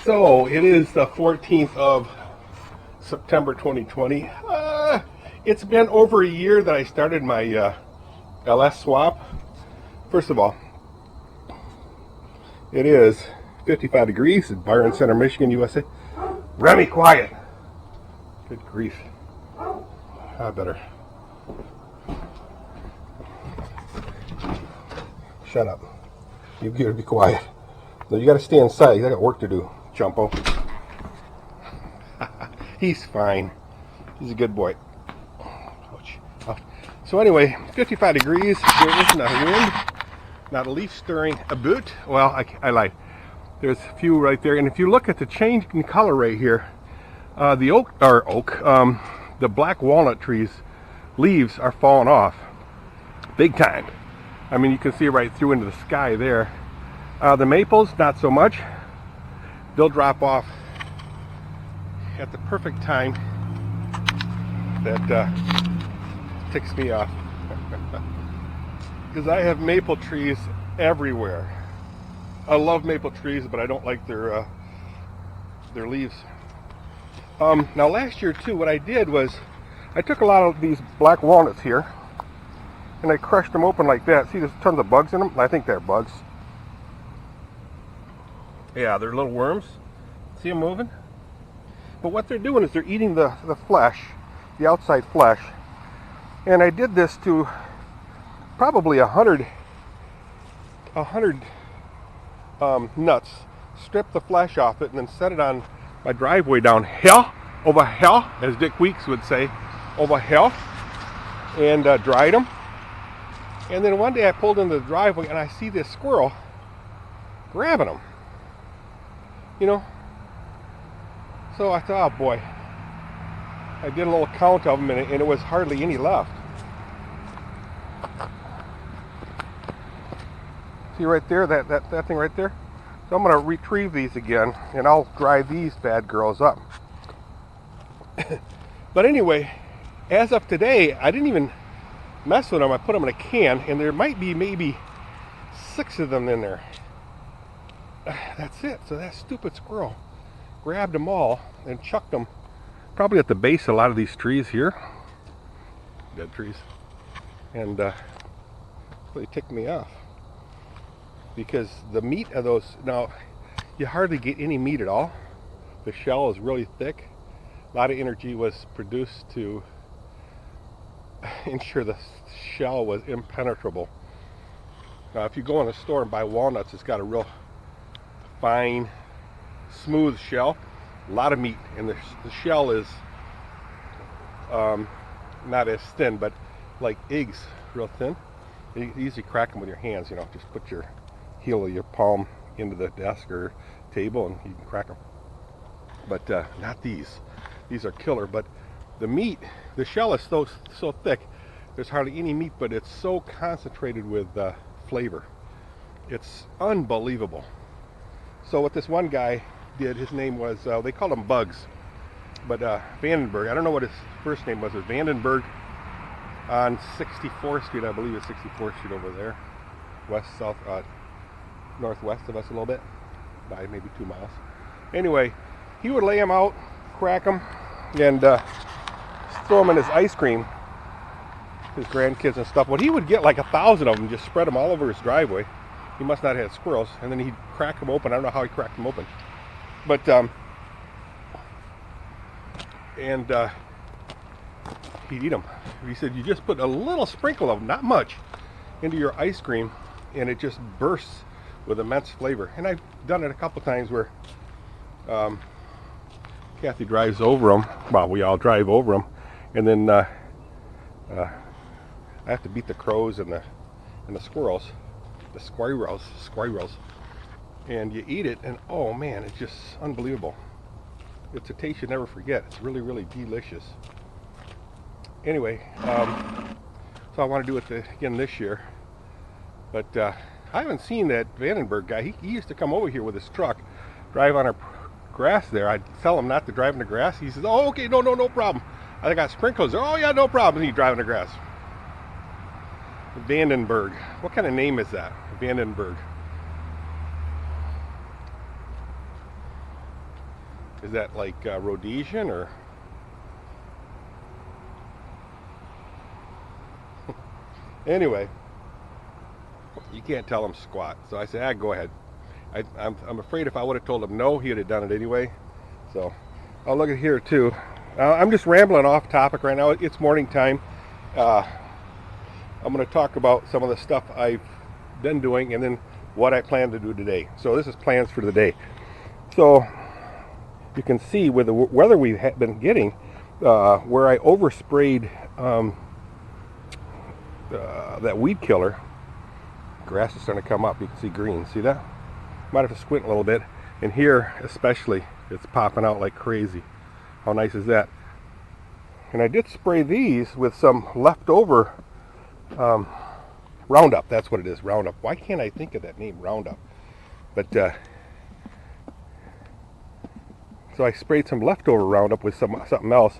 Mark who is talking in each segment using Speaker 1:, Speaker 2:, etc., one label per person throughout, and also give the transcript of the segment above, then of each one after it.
Speaker 1: So it is the 14th of September 2020. It's been over a year that I started my LS swap. First of all, it is 55 degrees in Byron Center, Michigan, USA. Remy, quiet. Good grief. I better shut up. You gotta be quiet. No, you gotta stay inside. You got work to do, Chumpo. He's fine. He's a good boy. Ouch. So anyway, 55 degrees. There isn't a wind, not a leaf stirring a boot. Well, I lied. There's a few right there, and if you look at the change in color right here, the black walnut trees leaves are falling off, big time. I mean, you can see right through into the sky there. The maples, not so much. They'll drop off at the perfect time. That ticks me off because I have maple trees everywhere. I love maple trees, but I don't like their leaves. Now last year too, what I did was I took a lot of these black walnuts here and I crushed them open like that. See, there's tons of bugs in them. I think they're bugs. Yeah, they're little worms. See them moving? But what they're doing is they're eating the flesh, the outside flesh. And I did this to probably 100 nuts. Strip the flesh off it and then set it on my driveway down here, over here, as Dick Weeks would say, over here, and dried them. And then one day I pulled into the driveway and I see this squirrel grabbing them. You know? So I thought, oh boy. I did a little count of them and it was hardly any left. See right there, that thing right there? So I'm going to retrieve these again and I'll dry these bad girls up. But anyway, as of today, I didn't even mess with them. I put them in a can and there might be maybe 6 of them in there. That's it. So that stupid squirrel grabbed them all and chucked them probably at the base of a lot of these trees here. Dead trees. And really ticked me off. Because the meat of those, now you hardly get any meat at all. The shell is really thick. A lot of energy was produced to ensure the shell was impenetrable. Now if you go in the store and buy walnuts, it's got a real fine, smooth shell. A lot of meat, and the shell is not as thin, but like eggs, real thin. You easily crack them with your hands, you know, just put your heel of your palm into the desk or table and you can crack them. But not these. These are killer, but the meat, the shell is so thick, there's hardly any meat, but it's so concentrated with flavor. It's unbelievable. So what this one guy did, his name was, they called him Bugs, but Vandenberg, I don't know what his first name was. It was Vandenberg on 64th Street, I believe it's 64th Street over there, northwest of us a little bit, by maybe 2 miles. Anyway, he would lay them out, crack them, and throw them in his ice cream, his grandkids and stuff. Well, he would get like 1,000 of them, just spread them all over his driveway. He must not have had squirrels, and then he'd crack them open. I don't know how he cracked them open, but he'd eat them. He said you just put a little sprinkle of them, not much, into your ice cream, and it just bursts with immense flavor. And I've done it a couple times where Kathy drives over them. Well, we all drive over them, and then I have to beat the crows and the squirrels. The squirrels, and you eat it, and oh man, it's just unbelievable. It's a taste you never forget. It's really, really delicious. Anyway, so I want to do it again this year, but I haven't seen that Vandenberg guy. He used to come over here with his truck, drive on our grass there. I'd tell him not to drive in the grass. He says, "Oh, okay, no problem. I got sprinklers there. Oh yeah, no problem." And he'd drive in the grass. Vandenberg. What kind of name is that? Vandenberg. Is that like Rhodesian or? Anyway, you can't tell him squat. So I said, go ahead. I'm afraid if I would have told him no, he would have done it anyway. So, oh, look at here too. I'm just rambling off topic right now. It's morning time. I'm going to talk about some of the stuff I've been doing and then what I plan to do today. So this is plans for the day. So you can see with the weather we've been getting, where I oversprayed that weed killer, grass is starting to come up. You can see green. See that? Might have to squint a little bit. And here especially, it's popping out like crazy. How nice is that? And I did spray these with some leftover Roundup. That's what it is, Roundup. Why can't I think of that name, Roundup? But so I sprayed some leftover Roundup with something else,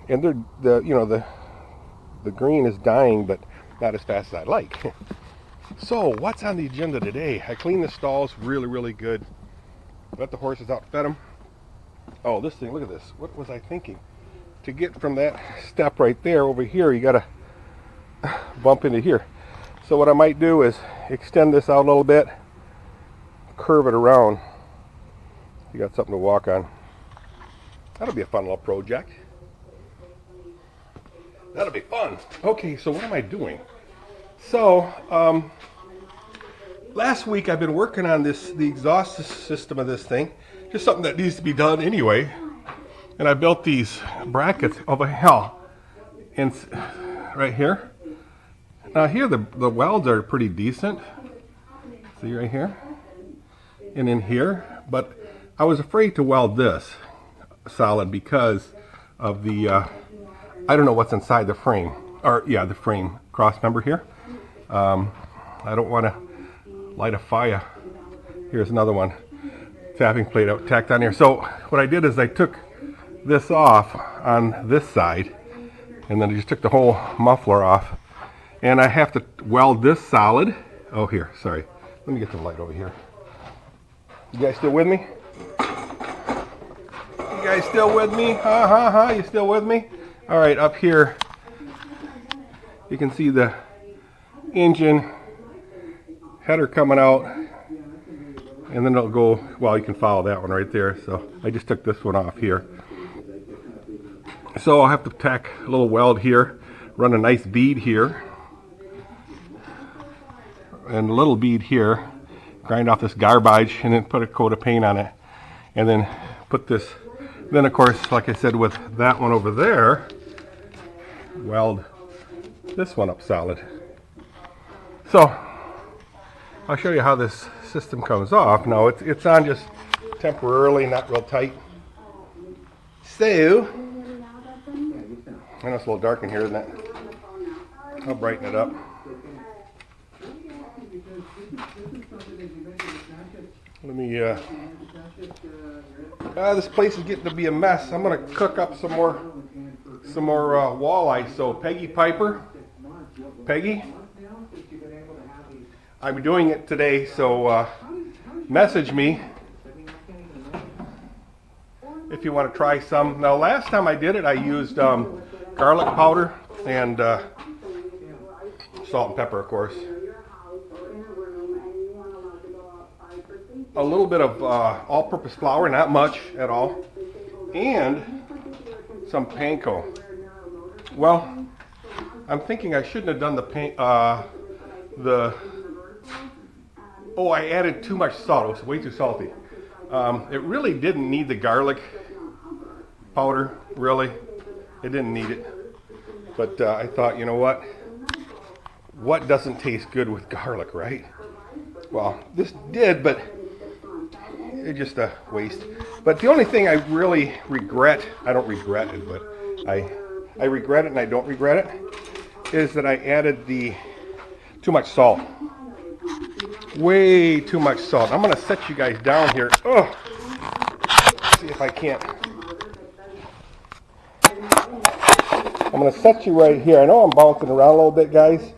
Speaker 1: and the green is dying, but not as fast as I'd like. So what's on the agenda today? I cleaned the stalls really good. Let the horses out, fed them. Oh, this thing, look at this. What was I thinking? To get from that step right there over here, you gotta bump into here. So what I might do is extend this out a little bit, curve it around. You got something to walk on. That'll be a fun little project. That'll be fun. Okay, so what am I doing? So, last week I've been working on the exhaust system of this thing. Just something that needs to be done anyway. And I built these brackets over here, and right here. Now here the welds are pretty decent. See right here, and in here. But I was afraid to weld this solid because of the I don't know what's inside the frame, or yeah, the frame cross member here. I don't want to light a fire. Here's another one, tapping plate out tacked on here. So what I did is I took this off on this side, and then I just took the whole muffler off, and I have to weld this solid. Oh, here, sorry. Let me get the light over here. You guys still with me? You guys still with me? You still with me? All right, up here, you can see the engine header coming out, and then it'll go, well, you can follow that one right there. So I just took this one off here. So I'll have to tack a little weld here, run a nice bead here, and a little bead here, grind off this garbage, and then put a coat of paint on it, and then put this, then of course, like I said, with that one over there, weld this one up solid. So I'll show you how this system comes off. Now it's on just temporarily, not real tight. So I know it's a little dark in here, isn't it? I'll brighten it up. Let me, this place is getting to be a mess. I'm going to cook up some more walleye. So Peggy Piper, Peggy, I'm doing it today, so message me if you want to try some. Now last time I did it, I used garlic powder and salt and pepper, of course. A little bit of all-purpose flour, not much at all, and some panko. Well, I'm thinking I shouldn't have done oh, I added too much salt. It was way too salty. It really didn't need the garlic powder, really. It didn't need it. But I thought, you know what? What doesn't taste good with garlic, right? Well, this did, but it's just a waste. But the only thing I really regret, I don't regret it, but I regret it and I don't regret it, is that I added too much salt. Way too much salt. I'm going to set you guys down here. Oh, see if I can't. I'm going to set you right here. I know I'm bouncing around a little bit, guys,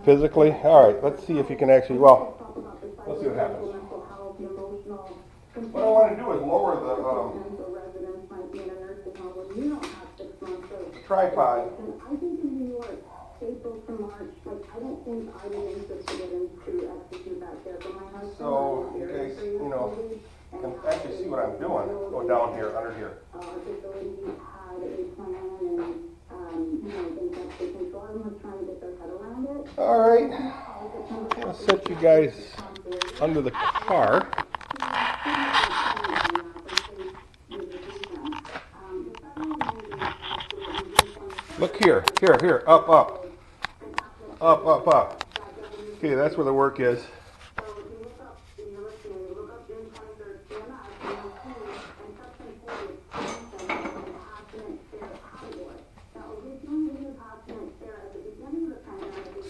Speaker 1: physically. All right, let's see if you can actually, well, let's see what happens. What I want to do is lower Tripod.
Speaker 2: I think in New York, April to March, like, I don't think I'd be interested in to execute that there, but my husband.
Speaker 1: So you guys, you know, can actually see what I'm doing. Go down here, under here.
Speaker 2: Our facility had a plan and, you know, they got the control. Everyone's trying to get their head around it.
Speaker 1: All right. I'm going to set you guys under the car. Look here, here, up, up. Up, up, up. Okay, that's where the work is.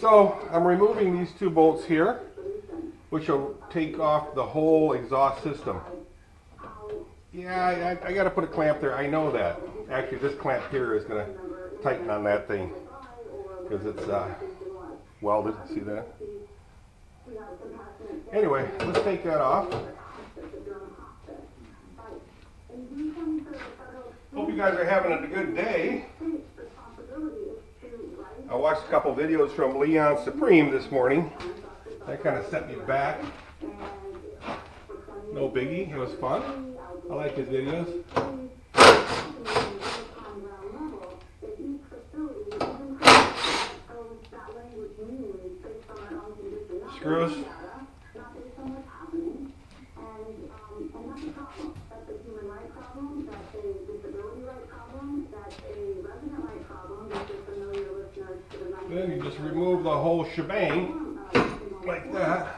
Speaker 1: So I'm removing these two bolts here, which will take off the whole exhaust system. Yeah, I got to put a clamp there. I know that. Actually, this clamp here is going to tighten on that thing because it's welded. See that? Anyway, let's take that off. Hope you guys are having a good day. I watched a couple videos from Leon Supreme this morning. That kind of set me back. No biggie. It was fun. I like his videos. Screws. Then you just remove the whole shebang like that.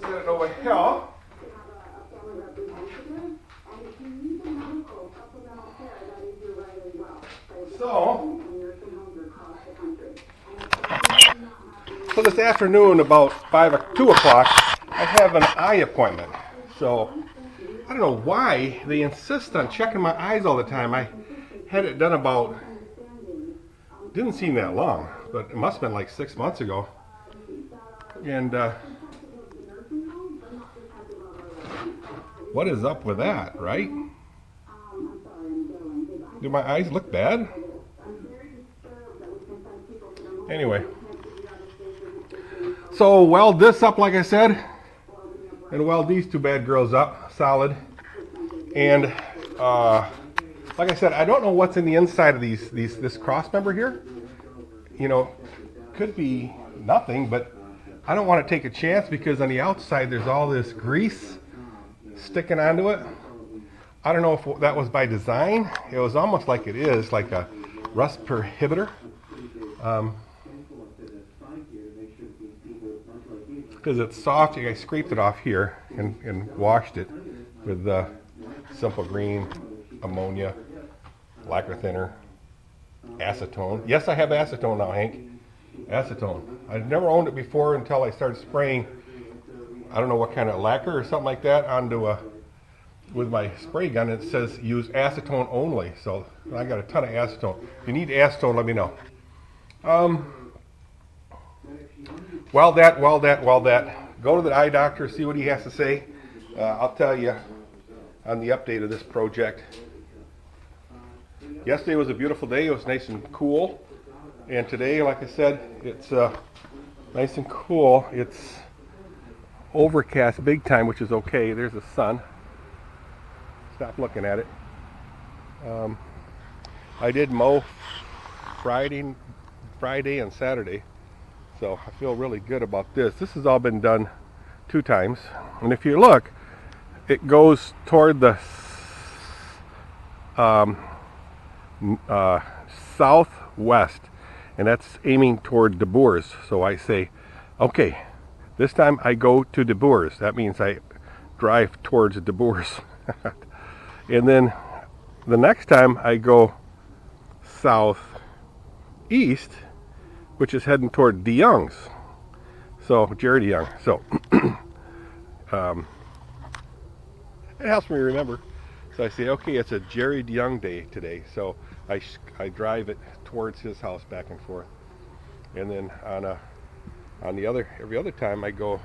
Speaker 1: Set it over here. So this afternoon about 2 o'clock, I have an eye appointment. So I don't know why they insist on checking my eyes all the time. I had it done about, didn't seem that long, but it must have been like 6 months ago. And what is up with that, right? Do my eyes look bad? Anyway. So weld this up like I said, and weld these two bad girls up solid. And like I said, I don't know what's in the inside of this cross member here. You know, could be nothing, but I don't want to take a chance because on the outside there's all this grease sticking onto it. I don't know if that was by design. It was almost like it is, like a rust prohibitor. Because it's soft, I scraped it off here and washed it with simple green, ammonia, lacquer thinner, acetone. Yes, I have acetone now, Hank. Acetone. I've never owned it before until I started spraying, I don't know what kind of lacquer or something like that onto with my spray gun. It says use acetone only. So I got a ton of acetone. If you need acetone, let me know. Weld that. Go to the eye doctor, see what he has to say. I'll tell you on the update of this project. Yesterday was a beautiful day. It was nice and cool. And today, like I said, it's nice and cool. It's overcast big time, which is okay. There's the sun. Stop looking at it. I did mow Friday and Saturday. So I feel really good about this. This has all been done 2 times. And if you look, it goes toward the southwest. And that's aiming toward De Boers. So I say, okay, this time I go to De Boers. That means I drive towards De Boers. And then the next time I go southeast, which is heading toward De Young's. So, Jerry De Young. So, it helps me remember. So I say, okay, it's a Jerry De Young day today. So I drive it towards his house back and forth. And then on every other time I go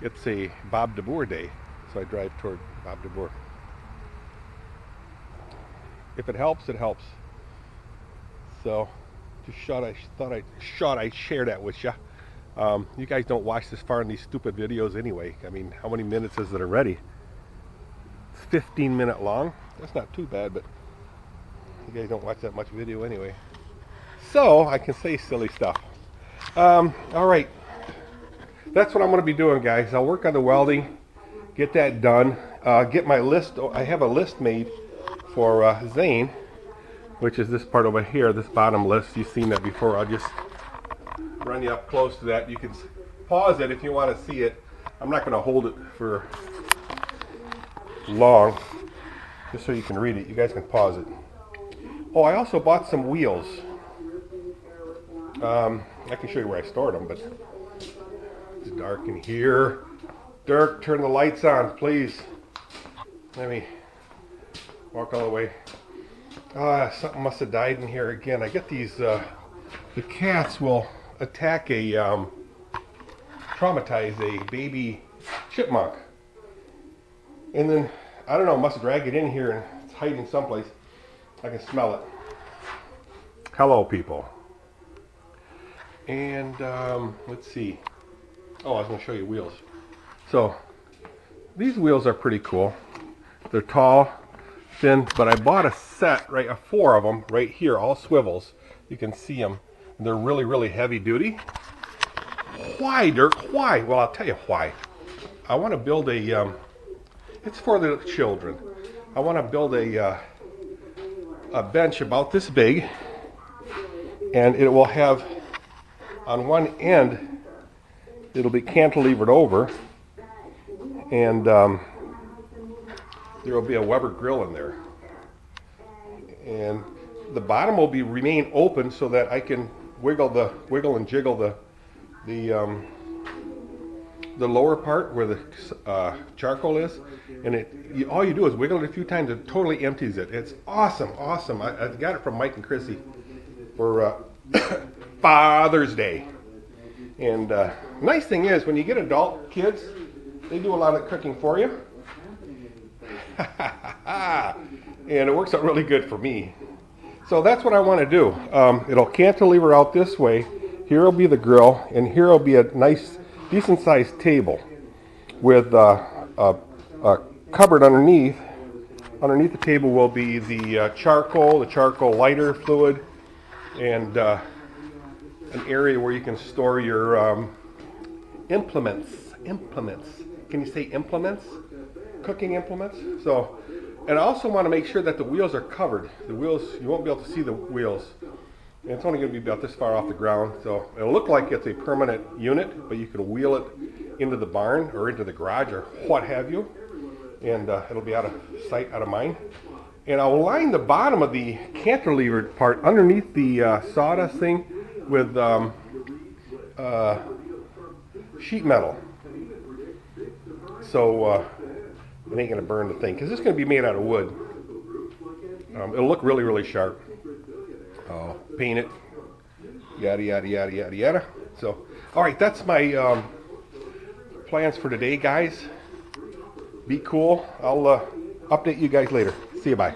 Speaker 1: it's a Bob de Boer day, so I drive toward Bob de Boer. If it helps, it helps. So, just thought I'd share that with you. You guys don't watch this far in these stupid videos anyway. I mean, how many minutes is it already? It's 15-minute long. That's not too bad, but you guys don't watch that much video anyway. So, I can say silly stuff. Alright. That's what I'm going to be doing, guys. I'll work on the welding, get that done, get my list. I have a list made for Zane, which is this part over here, this bottom list. You've seen that before. I'll just run you up close to that. You can pause it if you want to see it. I'm not going to hold it for long, just so you can read it. You guys can pause it. Oh, I also bought some wheels. I can show you where I stored them, but it's dark in here. Dirk, turn the lights on, please. Let me walk all the way. Something must have died in here again. I get these, the cats will attack traumatize a baby chipmunk. And then, I don't know, must have dragged it in here and it's hiding someplace. I can smell it. Hello, people. And, let's see. Oh, I was going to show you wheels. So, these wheels are pretty cool. They're tall, thin, but I bought a set, right, 4 of them right here, all swivels. You can see them. They're really, really heavy duty. Why, Dirk? Why? Well, I'll tell you why. I want to build a, it's for the children. I want to build a bench about this big, and it will have, on one end, it'll be cantilevered over, and there will be a Weber grill in there. And the bottom will remain open so that I can wiggle and jiggle the lower part where the charcoal is, and all you do is wiggle it a few times. It totally empties it. It's awesome, awesome. I got it from Mike and Chrissy for Father's Day. And nice thing is, when you get adult kids, they do a lot of cooking for you. And it works out really good for me. So that's what I want to do. It'll cantilever out this way. Here will be the grill, and here will be a nice, decent-sized table with a cupboard underneath. Underneath the table will be the charcoal lighter fluid, and an area where you can store your implements. Can you say implements? Cooking implements. So, and I also want to make sure that the wheels are covered. The wheels, you won't be able to see the wheels. And it's only going to be about this far off the ground, so it'll look like it's a permanent unit, but you can wheel it into the barn or into the garage or what have you, and it'll be out of sight, out of mind. And I'll line the bottom of the cantilevered part underneath the sawdust thing with sheet metal, so it ain't going to burn the thing, because it's going to be made out of wood. It'll look really, really sharp. Paint it, yada, yada, yada, yada, yada. So, all right, that's my plans for today, guys. Be cool. I'll update you guys later. See you, bye.